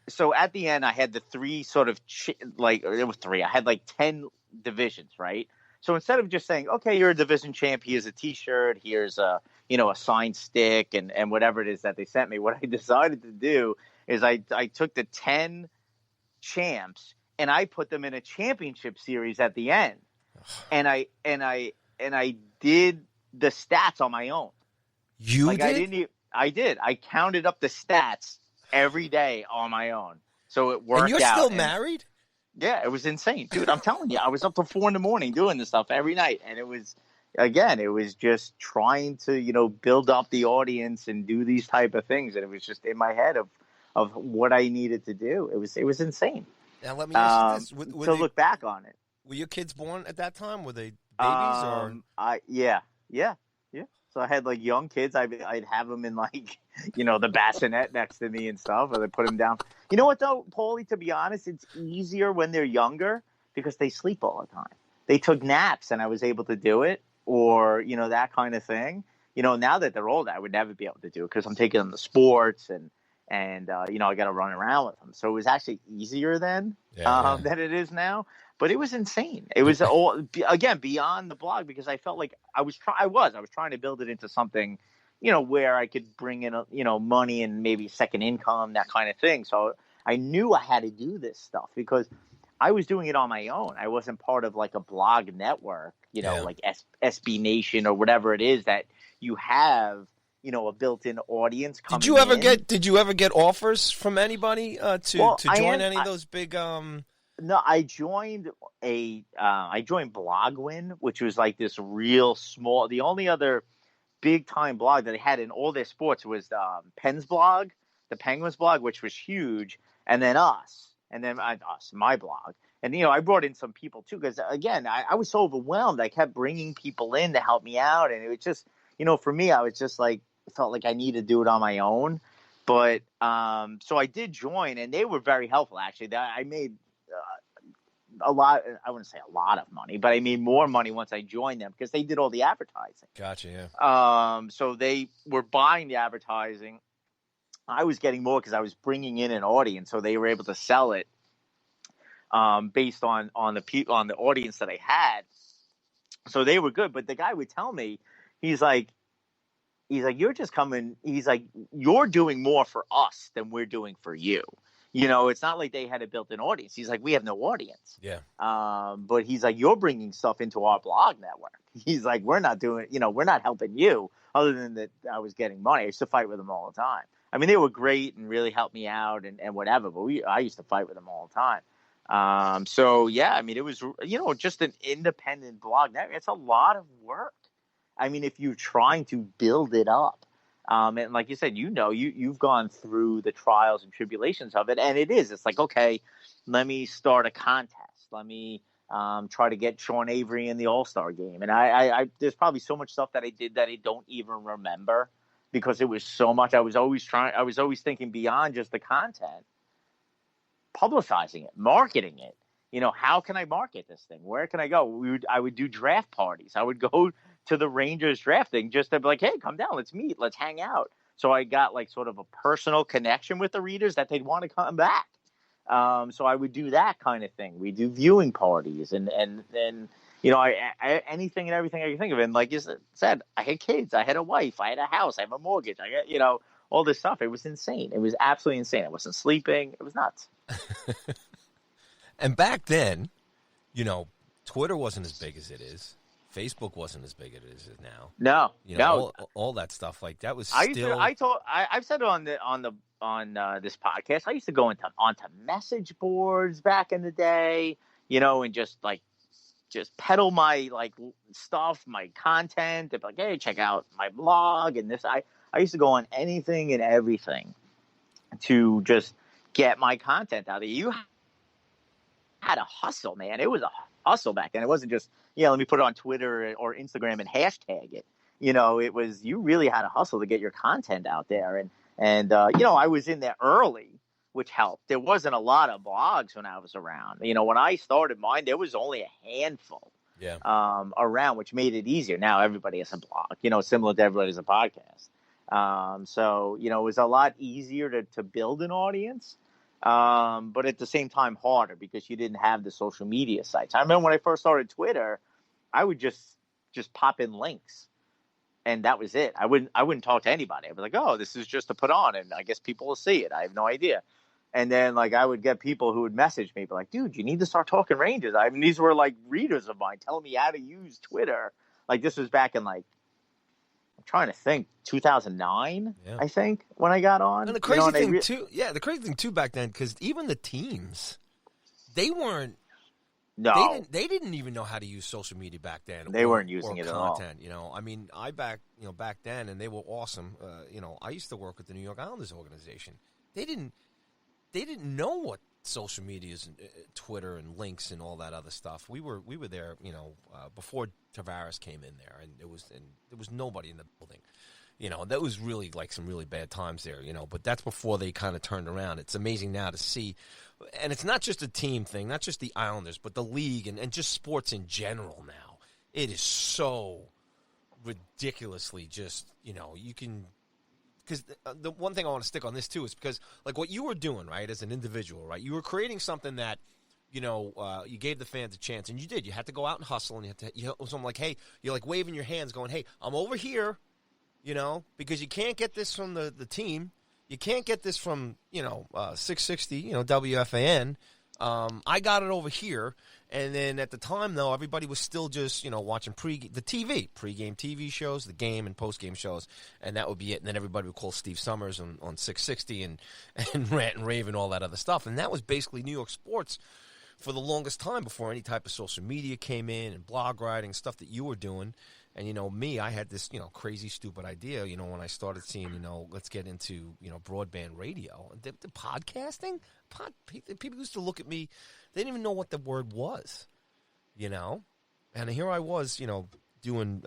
so at the end, I had the three sort of like it was three. I had like 10 divisions, right? So instead of just saying, okay, you're a division champ, here's a T-shirt, here's a a signed stick, and whatever it is that they sent me, what I decided to do is I took the 10 champs and I put them in a championship series at the end, and I did the stats on my own. You like did? I did. I counted up the stats every day on my own, so it worked out. And you're still married? Yeah, it was insane, dude. I'm telling you, I was up till 4 a.m. doing this stuff every night, and it was just trying to build up the audience and do these type of things, and it was just in my head of what I needed to do. It was insane. Now let me ask you this: to look back on it, were your kids born at that time? Were they babies or? Yeah. So I had like young kids. I'd have them in like the bassinet next to me and stuff, or they put them down. You know what though, Paulie? To be honest, it's easier when they're younger because they sleep all the time. They took naps, and I was able to do it, or that kind of thing. Now that they're older, I would never be able to do it because I'm taking them to sports and I got to run around with them. So it was actually easier then than it is now. But it was insane. It was all again beyond the blog because I felt like I was trying to build it into something, where I could bring in money and maybe second income, that kind of thing. So I knew I had to do this stuff because I was doing it on my own. I wasn't part of like a blog network, like SB Nation or whatever it is that you have. A built-in audience coming in. Did you ever get offers from anybody to join any of those big? No, I joined Blogwin, which was like this real small. The only other big time blog that they had in all their sports was Penn's blog, the Penguins blog, which was huge, and then my blog. And I brought in some people too because again, I was so overwhelmed. I kept bringing people in to help me out, and it was just for me, I was just like felt like I needed to do it on my own. But so I did join, and they were very helpful. Actually, I made a lot. I wouldn't say a lot of money, but I made more money once I joined them because they did all the advertising. Gotcha. Yeah. So they were buying the advertising. I was getting more because I was bringing in an audience, so they were able to sell it based on the audience that I had. So they were good. But the guy would tell me, he's like, you're just coming. He's like, you're doing more for us than we're doing for you. It's not like they had a built-in audience. He's like, we have no audience. Yeah. But he's like, you're bringing stuff into our blog network. He's like, we're not doing, we're not helping you other than that I was getting money. I used to fight with them all the time. I mean, they were great and really helped me out and whatever, but I used to fight with them all the time. So yeah, I mean, it was, just an independent blog network. It's a lot of work. I mean, if you're trying to build it up, and like you said, you've gone through the trials and tribulations of it, and it's like, okay, let me start a contest. Let me try to get Sean Avery in the All-Star game. And I there's probably so much stuff that I did that I don't even remember because it was so much. I was always thinking beyond just the content, publicizing it, marketing it. How can I market this thing? Where can I go? I would do draft parties. I would go to the Rangers drafting just to be like, hey, come down, let's meet, let's hang out. So I got like sort of a personal connection with the readers that they'd want to come back. So I would do that kind of thing. We do viewing parties and I anything and everything I could think of. And like you said, I had kids, I had a wife, I had a house, I have a mortgage, I got, all this stuff. It was insane. It was absolutely insane. I wasn't sleeping. It was nuts. And back then, Twitter wasn't as big as it is. Facebook wasn't as big as it is now. No, all that stuff like that was I've said it on this podcast. I used to go onto message boards back in the day, and just peddle my stuff, my content. They'd be like, hey, check out my blog and this. I used to go on anything and everything to just get my content out there. You had a hustle, man. It was a hustle back then. It wasn't just, let me put it on Twitter or Instagram and hashtag it. It was, you really had a hustle to get your content out there. And I was in there early, which helped. There wasn't a lot of blogs when I was around. When I started mine, there was only a handful around, which made it easier. Now everybody has a blog, similar to everybody has a podcast. So, it was a lot easier to build an audience. but at the same time harder because you didn't have the social media sites. I remember when I first started Twitter, I would just pop in links, and that was it. I wouldn't talk to anybody. I'd be like, oh, this is just to put on, and I guess people will see it. I have no idea. And then like I would get people who would message me, be like, dude, you need to start talking Rangers. I mean, these were like readers of mine telling me how to use Twitter. Like this was back in like, I'm trying to think, 2009, I think, when I got on. And the crazy thing too back then, because even the teams, they weren't. No, they didn't even know how to use social media back then. They weren't using it at all. You know, I mean, back then, and they were awesome. You know, I used to work with the New York Islanders organization. They didn't know what social media is, Twitter and links and all that other stuff. We were there, you know, before Tavares came in there, and there was nobody in the building. You know, that was really like some really bad times there, you know, but that's before they kind of turned around. It's amazing now to see, and it's not just a team thing, not just the Islanders, but the league and just sports in general now. It is so ridiculously just, you know, you can, because the one thing I want to stick on this too is because like what you were doing, right, as an individual, right, you were creating something that, you know, you gave the fans a chance, and you did. You had to go out and hustle, and you know, something like, hey, you're like waving your hands going, hey, I'm over here. You know, because you can't get this from the team. You can't get this from, you know, 660, you know, WFAN. I got it over here. And then at the time, though, everybody was still just, you know, watching pregame TV shows, the game and postgame shows, and that would be it. And then everybody would call Steve Summers on 660 and rant and rave and all that other stuff. And that was basically New York sports for the longest time before any type of social media came in and blog writing, stuff that you were doing. And, you know, me, I had this, you know, crazy, stupid idea, you know, when I started seeing, you know, let's get into, you know, broadband radio. The podcasting, people used to look at me, they didn't even know what the word was, you know. And here I was, you know, doing,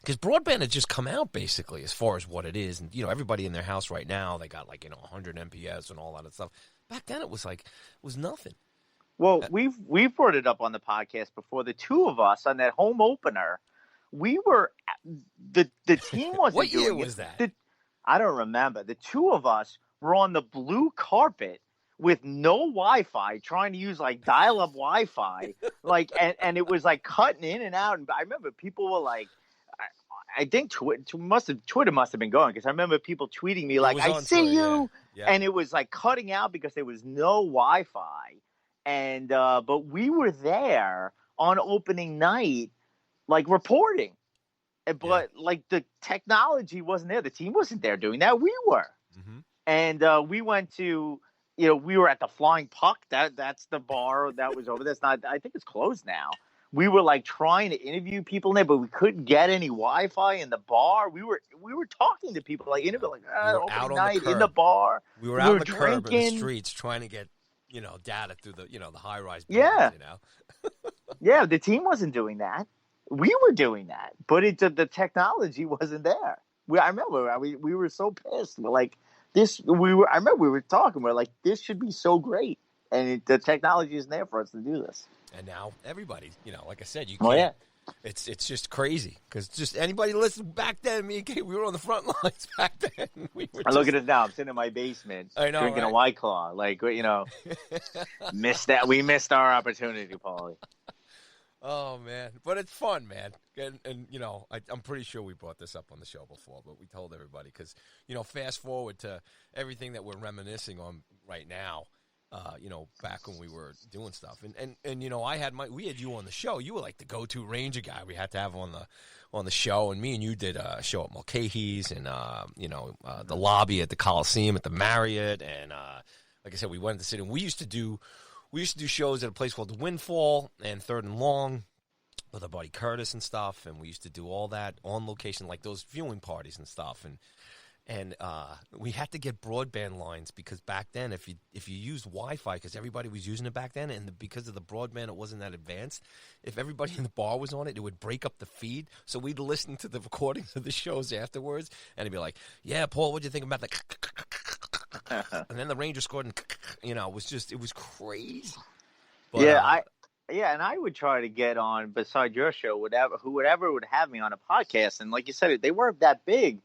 because broadband had just come out, basically, as far as what it is. And, you know, everybody in their house right now, they got, like, you know, 100 MPS and all that stuff. Back then, it was like, it was nothing. Well, we've brought it up on the podcast before. The two of us on that home opener, we were the team wasn't. What year doing was it. that? I don't remember. The two of us were on the blue carpet with no Wi-Fi, trying to use like dial-up Wi-Fi, like and it was like cutting in and out. And I remember people were like, I think Twitter must have been going, because I remember people tweeting me like, "I see you," and it was like cutting out because there was no Wi-Fi. And but we were there on opening night, like reporting, but like the technology wasn't there. The team wasn't there doing that. We were, and we went to, you know, we were at the Flying Puck. That's the bar that was over. That's not. I think it's closed now. We were like trying to interview people in there, but we couldn't get any Wi-Fi in the bar. We were talking to people like opening night in the bar. We were out on the curb in the streets trying to get, you know, data through the, you know, the high-rise buildings, you know. Yeah, the team wasn't doing that. We were doing that, but the technology wasn't there. I remember we were so pissed. We're like, I remember we were talking. We're like, this should be so great, and the technology isn't there for us to do this. And now everybody, you know, like I said, you can't. Oh, yeah. It's just crazy, because just anybody listen back then, me and Kate, we were on the front lines back then. Look at us now. I'm sitting in my basement drinking a White Claw. Like, you know, we missed our opportunity, Paulie. Oh, man. But it's fun, man. And you know, I'm pretty sure we brought this up on the show before, but we told everybody because, you know, fast forward to everything that we're reminiscing on right now. You know, back when we were doing stuff, and you know, we had you on the show. You were like the go-to Ranger guy we had to have on the show, and me and you did a show at Mulcahy's and you know, the lobby at the Coliseum at the Marriott, and like I said, we went to the city. And we used to do shows at a place called the Windfall and Third and Long with our buddy Curtis and stuff, and we used to do all that on location, like those viewing parties and stuff, and we had to get broadband lines, because back then, if you used Wi-Fi, because everybody was using it back then, and because of the broadband, it wasn't that advanced. If everybody in the bar was on it, it would break up the feed. So we'd listen to the recordings of the shows afterwards, and it'd be like, "Yeah, Paul, what'd you think about that?" And then the Rangers scored, and you know, it was crazy. But, and I would try to get on beside your show, whoever would have me on a podcast, and like you said, they weren't that big.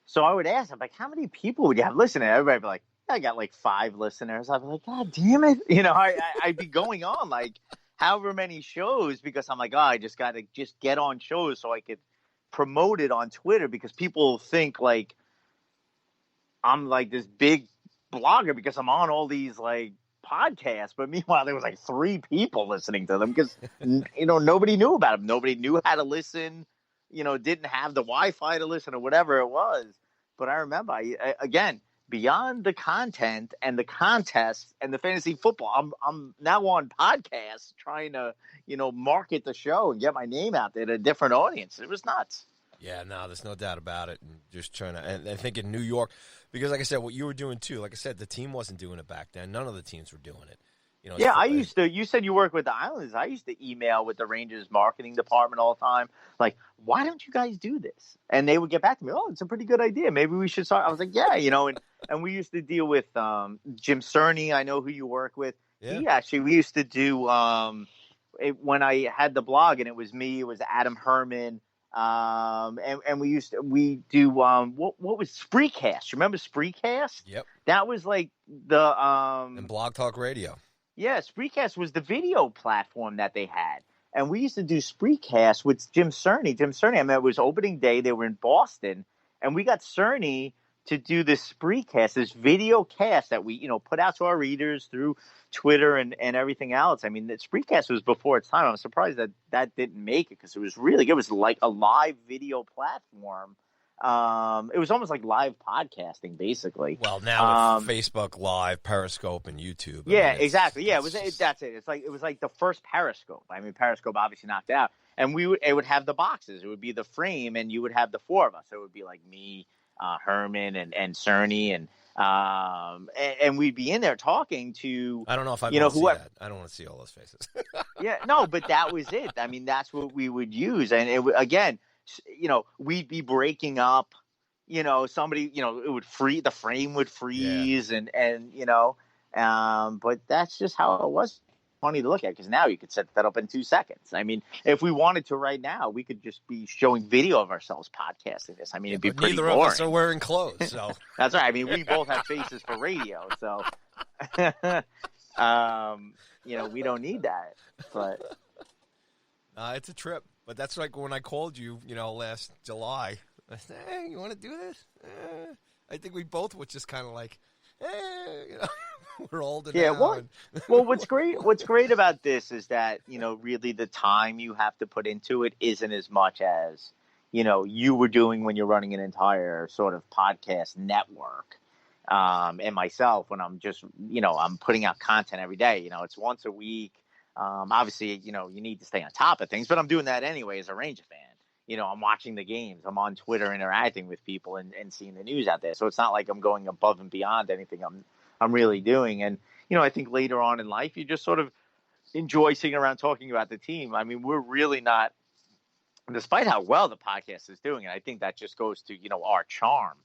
So I would ask them, like, how many people would you have listening? Everybody would be like, I got like 5 listeners. I'd be like, God damn it. I'd be going on like however many shows because I'm like, I just got to just get on shows so I could promote it on Twitter because people think like I'm like this big blogger because I'm on all these like podcasts. But meanwhile, there was like 3 people listening to them because, nobody knew about them. Nobody knew how to listen, didn't have the Wi-Fi to listen or whatever it was. But I remember, again, beyond the content and the contests and the fantasy football, I'm now on podcasts trying to, market the show and get my name out there to a different audience. It was nuts. Yeah, no, there's no doubt about it. And just trying to, and I think in New York, because like I said, what you were doing too, like I said, the team wasn't doing it back then. None of the teams were doing it. Yeah, I used to. You said you work with the Islanders. I used to email with the Rangers marketing department all the time. Like, why don't you guys do this? And they would get back to me. Oh, it's a pretty good idea. Maybe we should start. I was like, yeah, and we used to deal with Jim Cerny. I know who you work with. Yeah. We used to do when I had the blog and it was me. It was Adam Herman. And we do what was Spreecast? You remember Spreecast? Yep. That was like the and Blog Talk Radio. Yeah, Spreecast was the video platform that they had. And we used to do Spreecast with Jim Cerny. It was opening day. They were in Boston. And we got Cerny to do this Spreecast, this video cast that we, put out to our readers through Twitter and everything else. I mean, the Spreecast was before its time. I'm surprised that didn't make it because it was really good. It was like a live video platform. It was almost like live podcasting, basically. Well, now with Facebook Live, Periscope, and YouTube. Exactly. Yeah, that's it. It was like the first Periscope. I mean, Periscope obviously knocked out, and it would have the boxes. It would be the frame, and you would have the 4 of us. So it would be like me, Herman, and Cerny, and we'd be in there talking to. I don't know if I want to see that. I don't want to see all those faces. Yeah, no, but that was it. I mean, that's what we would use, and again. We'd be breaking up, somebody, the frame would freeze but that's just how it was. Funny to look at because now you could set that up in 2 seconds. I mean, if we wanted to right now, we could just be showing video of ourselves podcasting this. I mean, it'd be pretty boring. Neither of us are wearing clothes, so. That's right. I mean, we both have faces for radio, so, we don't need that, but. It's a trip. But that's like when I called you, last July. I said, hey, you want to do this? I think we both were just kind of like, we're older now. Well, what's great about this is that, really the time you have to put into it isn't as much as, you were doing when you're running an entire sort of podcast network. And myself, when I'm just, I'm putting out content every day, it's once a week. Obviously, you need to stay on top of things, but I'm doing that anyway as a Ranger fan. I'm watching the games. I'm on Twitter interacting with people and seeing the news out there. So it's not like I'm going above and beyond anything I'm really doing. And, I think later on in life, you just sort of enjoy sitting around talking about the team. I mean, we're really not, despite how well the podcast is doing, and I think that just goes to, our charm,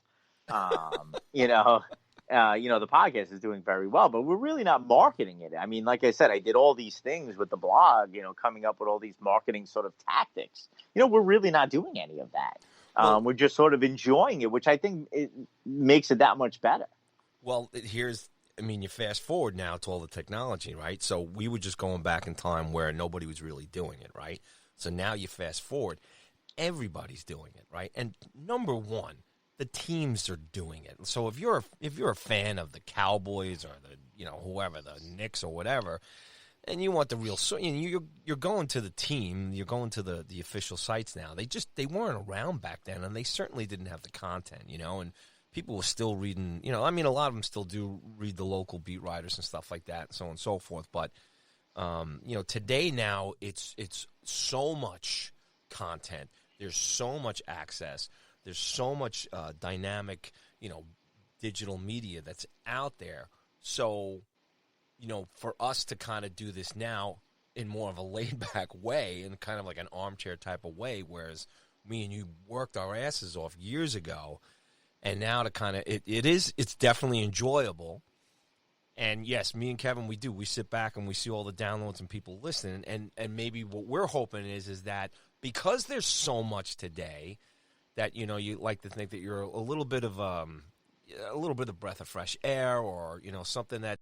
the podcast is doing very well, but we're really not marketing it. I mean, like I said, I did all these things with the blog, coming up with all these marketing sort of tactics. We're really not doing any of that. We're just sort of enjoying it, which I think it makes it that much better. Well, you fast forward now to all the technology, right? So we were just going back in time where nobody was really doing it, right? So now you fast forward, everybody's doing it, right? And number one, the teams are doing it. So if you're a fan of the Cowboys or the whoever, the Knicks or whatever, and you want the real, you're going to the team, you're going to the official sites now. They weren't around back then, and they certainly didn't have the content, and people were still reading. A lot of them still do read the local beat writers and stuff like that, and so on and so forth. But today now it's so much content. There's so much access. There's so much dynamic, digital media that's out there. So, for us to kind of do this now in more of a laid-back way and kind of like an armchair type of way, whereas me and you worked our asses off years ago, and now to kind of it's definitely enjoyable. And yes, me and Kevin, we sit back and we see all the downloads and people listening, and maybe what we're hoping is that because there's so much today, that you like to think that you're a little bit of a little bit of breath of fresh air, or something that